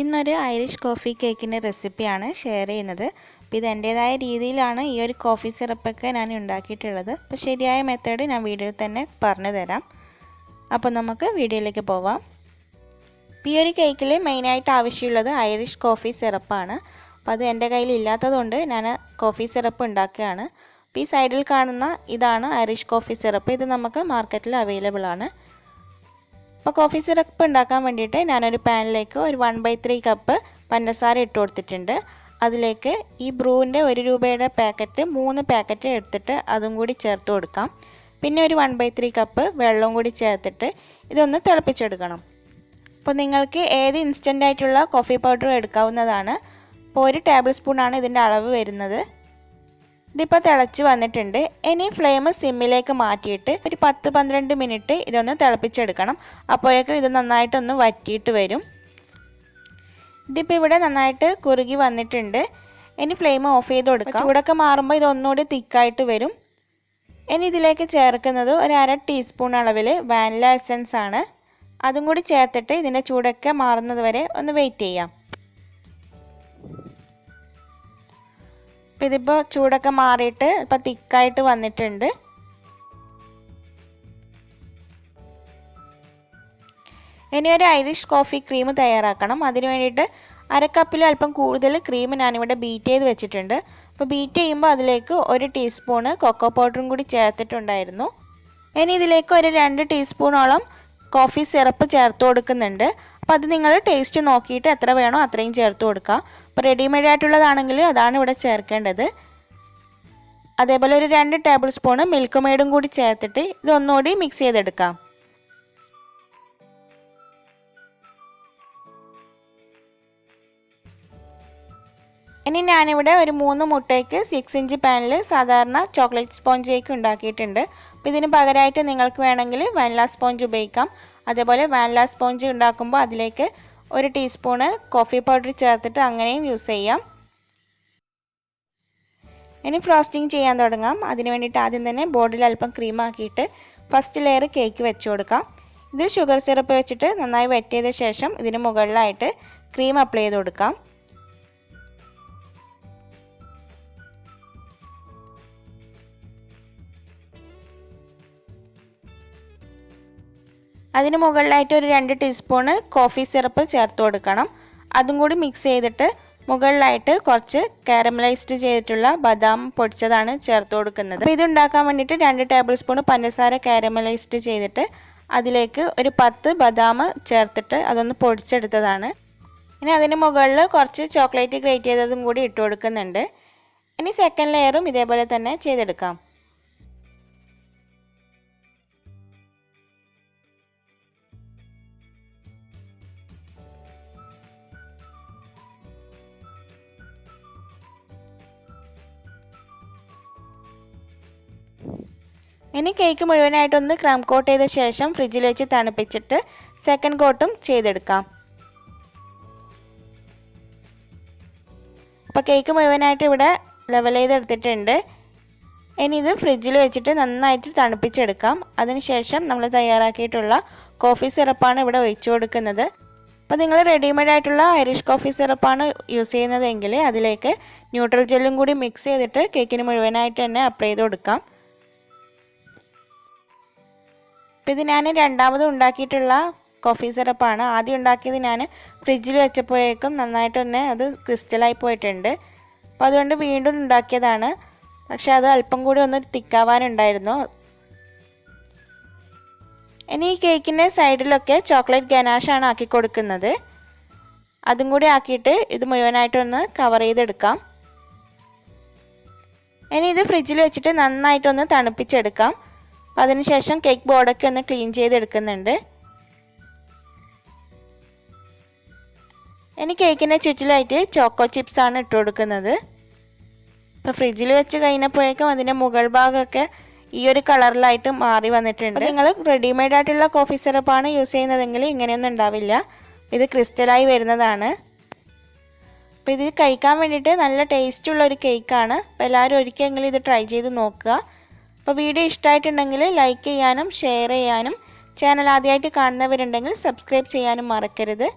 ഇന്നൊരു Irish coffee കേക്കിൻ്റെ റെസിപ്പിയാണ് ഷെയർ ചെയ്യുന്നത്. അപ്പോൾ ഇത് എൻ്റേതായ രീതിയിലാണ് ഈ ഒരു കോഫി സിറപ്പൊക്കെ ഞാൻ ഉണ്ടാക്കിയിട്ടുള്ളത്. അപ്പോൾ ശരിയായ മെത്തേഡ് ഞാൻ വീഡിയോയിൽ തന്നെ പറഞ്ഞു തരാം. അപ്പോൾ നമുക്ക് വീഡിയോയിലേക്ക് പോവാം. ഈ ഒരു കേക്കിൽ മെയിനായിട്ട് ആവശ്യമുള്ളത് ഐറിഷ് കോഫി സിറപ്പാണ്. അപ്പോൾ അത് എൻ്റെ കയ്യിൽ ഇല്ലാത്തതുകൊണ്ട് ഞാൻ കോഫി സിറപ്പ് ഉണ്ടാക്കുകയാണ്. അപ്പോൾ ഈ സൈഡിൽ കാണുന്ന ഇതാണ് ഐറിഷ് കോഫി സിറപ്പ്. ഇത് നമുക്ക് മാർക്കറ്റിൽ അവൈലബിൾ ആണ്. അപ്പോൾ കോഫി സിറപ്പ് ഉണ്ടാക്കാൻ വേണ്ടിയിട്ട് ഞാനൊരു പാനിലേക്ക് ഒരു 1/3 കപ്പ് പഞ്ചസാര ഇട്ട് കൊടുത്തിട്ടുണ്ട്. അതിലേക്ക് ഈ ബ്രൂവിൻ്റെ 1 രൂപയുടെ പാക്കറ്റ് 3 പാക്കറ്റ് എടുത്തിട്ട് അതും കൂടി ചേർത്ത് കൊടുക്കാം. പിന്നെ ഒരു 1/3 കപ്പ് വെള്ളം കൂടി ചേർത്തിട്ട് ഇതൊന്ന് തിളപ്പിച്ചെടുക്കണം. അപ്പോൾ നിങ്ങൾക്ക് ഏത് ഇൻസ്റ്റൻ്റ് ആയിട്ടുള്ള കോഫി പൗഡർ എടുക്കാവുന്നതാണ്. അപ്പോൾ 1 ടേബിൾ സ്പൂണാണ് ഇതിൻ്റെ അളവ് വരുന്നത്. ഇതിപ്പോൾ തിളച്ച് വന്നിട്ടുണ്ട്. ഇനി ഫ്ലെയിം സിമ്മിലേക്ക് മാറ്റിയിട്ട് ഒരു 10-12 മിനിറ്റ് ഇതൊന്ന് തിളപ്പിച്ചെടുക്കണം. അപ്പോഴേക്കും ഇത് നന്നായിട്ടൊന്ന് വറ്റിയിട്ട് വരും. ഇതിപ്പോൾ ഇവിടെ നന്നായിട്ട് കുറുകി വന്നിട്ടുണ്ട്. ഇനി ഫ്ലെയിം ഓഫ് ചെയ്ത് കൊടുക്കാം. ചൂടൊക്കെ മാറുമ്പോൾ ഇതൊന്നുകൂടി തിക്കായിട്ട് വരും. ഇനി ഇതിലേക്ക് ചേർക്കുന്നത് ഒരു 1/2 ടീസ്പൂൺ അളവിൽ വാനില എസൻസ് ആണ്. അതും കൂടി ചേർത്തിട്ട് ഇതിൻ്റെ ചൂടൊക്കെ മാറുന്നത് വരെ ഒന്ന് വെയിറ്റ് ചെയ്യാം. അപ്പോൾ ഇതിപ്പോൾ ചൂടൊക്കെ മാറിയിട്ട് ഇപ്പോൾ തിക്കായിട്ട് വന്നിട്ടുണ്ട്. ഇനി ഒരു ഐറിഷ് കോഫി ക്രീം തയ്യാറാക്കണം. അതിന് വേണ്ടിയിട്ട് 1/2 കപ്പിൽ അല്പം കൂടുതൽ ക്രീം ഞാനിവിടെ ബീറ്റ് ചെയ്ത് വെച്ചിട്ടുണ്ട്. അപ്പോൾ ബീറ്റ് ചെയ്യുമ്പോൾ അതിലേക്ക് 1 ടീസ്പൂണ് കൊക്കോ പൗഡറും കൂടി ചേർത്തിട്ടുണ്ടായിരുന്നു. ഇനി ഇതിലേക്ക് ഒരു 2 ടീസ്പൂണോളം കോഫി സിറപ്പ് ചേർത്ത് കൊടുക്കുന്നുണ്ട്. അപ്പോൾ അത് നിങ്ങൾ ടേസ്റ്റ് നോക്കിയിട്ട് എത്ര വേണോ അത്രയും ചേർത്ത് കൊടുക്കുക. അപ്പോൾ റെഡിമെയ്ഡ് ആയിട്ടുള്ളതാണെങ്കിൽ അതാണ് ഇവിടെ ചേർക്കേണ്ടത്. അതേപോലെ ഒരു 2 ടേബിൾ സ്പൂണ് മിൽക്ക് മെയ്ഡും കൂടി ചേർത്തിട്ട് ഇതൊന്നുകൂടി മിക്സ് ചെയ്തെടുക്കാം. ഇനി ഞാനിവിടെ ഒരു 3 മുട്ടയ്ക്ക് 6 ഇഞ്ച് പാനിൽ സാധാരണ ചോക്ലേറ്റ് സ്പോഞ്ച് കേക്ക് ഉണ്ടാക്കിയിട്ടുണ്ട്. അപ്പോൾ ഇതിന് പകരമായിട്ട് നിങ്ങൾക്ക് വേണമെങ്കിൽ വാനില സ്പോഞ്ച് ഉപയോഗിക്കാം. അതേപോലെ വാനില സ്പോഞ്ച് ഉണ്ടാക്കുമ്പോൾ അതിലേക്ക് 1 ടീസ്പൂണ് കോഫി പൗഡർ ചേർത്തിട്ട് അങ്ങനെയും യൂസ് ചെയ്യാം. ഇനി ഫ്രോസ്റ്റിംഗ് ചെയ്യാൻ തുടങ്ങാം. അതിന് വേണ്ടിയിട്ട് ആദ്യം തന്നെ ബോർഡിൽ അല്പം ക്രീം ആക്കിയിട്ട് ഫസ്റ്റ് ലെയർ കേക്ക് വെച്ച് കൊടുക്കാം. ഇത് ഷുഗർ സിറപ്പ് വെച്ചിട്ട് നന്നായി വെറ്റ് ചെയ്ത ശേഷം ഇതിന് മുകളിലായിട്ട് ക്രീം അപ്ലൈ ചെയ്ത് കൊടുക്കാം. അതിന് മുകളിലായിട്ട് ഒരു 2 ടീസ്പൂണ് കോഫി സിറപ്പ് ചേർത്ത് കൊടുക്കണം. അതും കൂടി മിക്സ് ചെയ്തിട്ട് മുകളിലായിട്ട് കുറച്ച് കാരമലൈസ്ഡ് ചെയ്തിട്ടുള്ള ബദാം പൊടിച്ചതാണ് ചേർത്ത് കൊടുക്കുന്നത്. അപ്പോൾ ഇതുണ്ടാക്കാൻ വേണ്ടിയിട്ട് 2 ടേബിൾ സ്പൂൺ പഞ്ചസാര കാരമലൈസ്ഡ് ചെയ്തിട്ട് അതിലേക്ക് ഒരു 10 ബദാം ചേർത്തിട്ട് അതൊന്ന് പൊടിച്ചെടുത്തതാണ്. ഇനി അതിന് മുകളിൽ കുറച്ച് ചോക്ലേറ്റ് ഗ്രേറ്റ് ചെയ്തതും കൂടി ഇട്ട് കൊടുക്കുന്നുണ്ട്. ഇനി സെക്കൻഡ് ലെയറും ഇതേപോലെ തന്നെ ചെയ്തെടുക്കാം. ഇനി കേക്ക് മുഴുവനായിട്ടൊന്ന് ക്രം കോട്ട് ചെയ്ത ശേഷം ഫ്രിഡ്ജിൽ വെച്ച് തണുപ്പിച്ചിട്ട് സെക്കൻഡ് കോട്ടും ചെയ്തെടുക്കാം. അപ്പോൾ കേക്ക് മുഴുവനായിട്ട് ഇവിടെ ലെവൽ ചെയ്തെടുത്തിട്ടുണ്ട്. ഇനി ഇത് ഫ്രിഡ്ജിൽ വെച്ചിട്ട് നന്നായിട്ട് തണുപ്പിച്ചെടുക്കാം. അതിനുശേഷം നമ്മൾ തയ്യാറാക്കിയിട്ടുള്ള കോഫി സിറപ്പാണ് ഇവിടെ ഒഴിച്ചു കൊടുക്കുന്നത്. അപ്പോൾ നിങ്ങൾ റെഡിമെയ്ഡ് ആയിട്ടുള്ള ഐറിഷ് കോഫി സിറപ്പാണ് യൂസ് ചെയ്യുന്നതെങ്കിൽ അതിലേക്ക് ന്യൂട്രൽ ജെല്ലും കൂടി മിക്സ് ചെയ്തിട്ട് കേക്കിന് മുഴുവനായിട്ട് തന്നെ അപ്ലൈ ചെയ്ത് കൊടുക്കാം. അപ്പോൾ ഇത് ഞാൻ രണ്ടാമത് ഉണ്ടാക്കിയിട്ടുള്ള കോഫി സിറപ്പാണ്. ആദ്യം ഉണ്ടാക്കിയത് ഞാൻ ഫ്രിഡ്ജിൽ വെച്ചപ്പോഴേക്കും നന്നായിട്ട് തന്നെ അത് ക്രിസ്റ്റലായി പോയിട്ടുണ്ട്. അപ്പോൾ അതുകൊണ്ട് വീണ്ടും ഉണ്ടാക്കിയതാണ്. പക്ഷേ അത് അല്പം കൂടി ഒന്ന് തിക്കാവാനുണ്ടായിരുന്നു. ഇനി ഈ കേക്കിൻ്റെ സൈഡിലൊക്കെ ചോക്ലേറ്റ് ഗനാഷാണ് ആക്കി കൊടുക്കുന്നത്. അതും കൂടി ആക്കിയിട്ട് ഇത് മുഴുവനായിട്ടൊന്ന് കവർ ചെയ്തെടുക്കാം. ഇനി ഇത് ഫ്രിഡ്ജിൽ വെച്ചിട്ട് നന്നായിട്ടൊന്ന് തണുപ്പിച്ചെടുക്കാം. അതിനുശേഷം കേക്ക് ബോർഡൊക്കെ ഒന്ന് ക്ലീൻ ചെയ്തെടുക്കുന്നുണ്ട്. ഇനി കേക്കിൻ്റെ ചുറ്റിലായിട്ട് ചോക്കോ ചിപ്സ് ആണ് ഇട്ട് കൊടുക്കുന്നത്. ഇപ്പോൾ ഫ്രിഡ്ജിൽ വെച്ച് കഴിഞ്ഞപ്പോഴേക്കും അതിൻ്റെ മുകൾ ഭാഗമൊക്കെ ഈ ഒരു കളറിലായിട്ട് മാറി വന്നിട്ടുണ്ട്. നിങ്ങൾ റെഡിമെയ്ഡ് ആയിട്ടുള്ള കോഫി സിറപ്പാണ് യൂസ് ചെയ്യുന്നതെങ്കിൽ ഇങ്ങനെയൊന്നും ഉണ്ടാവില്ല. ഇത് ക്രിസ്റ്റലായി വരുന്നതാണ്. അപ്പോൾ ഇത് കഴിക്കാൻ വേണ്ടിയിട്ട് നല്ല ടേസ്റ്റുള്ള ഒരു കേക്കാണ്. അപ്പോൾ എല്ലാവരും ഒരിക്കലെങ്കിലും ഇത് ട്രൈ ചെയ്ത് നോക്കുക. അപ്പോൾ വീഡിയോ ഇഷ്ടമായിട്ടുണ്ടെങ്കിൽ ലൈക്ക് ചെയ്യാനും ഷെയർ ചെയ്യാനും ചാനൽ ആദ്യമായിട്ട് കാണുന്നവരുണ്ടെങ്കിൽ സബ്സ്ക്രൈബ് ചെയ്യാനും മറക്കരുത്.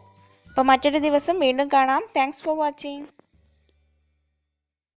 അപ്പോൾ മറ്റൊരു ദിവസം വീണ്ടും കാണാം. Thanks for watching.